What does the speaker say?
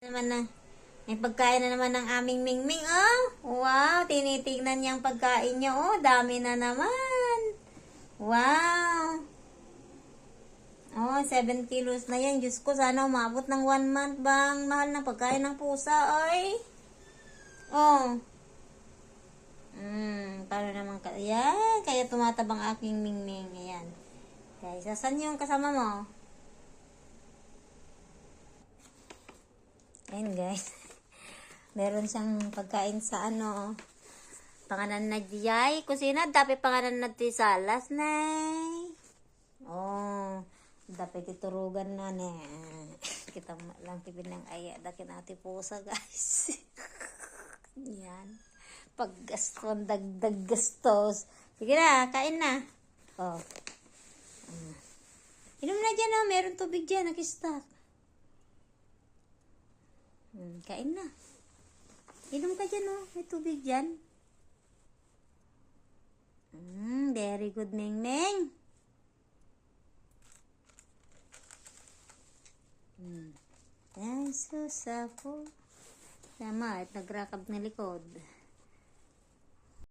Naman na. May pagkain na naman ng aming Mingming, oh. Wow, tinitignan niyang pagkain niya, oh. Dami na naman. Wow. Oh, 7 kilos na yan. Diyos ko, sana umabot ng 1 month bang mahal na pagkain ng pusa, oy. Oh. Paano naman ka? Yan, kaya tumatabang aking Mingming. Ayan. Guys, asan yung kasama mo? Ayan guys. Meron siyang pagkain sa ano. Panganan na diyay. Kusina. Dapat panganan na ti salas na. Oh. Dapat iturugan na ne. Kita lang tipin ng aya. Daki natin pusa guys. Yan. Paggaston. Dagdag gastos. Sige na. Kain na. Oh. Inom na dyan oh. Meron tubig dyan. Nag-stock. Kain na. Inom ka dyan, oh. May tubig dyan. Very good, Mingming. Ay, susapo. Tama, at nagrakab na likod.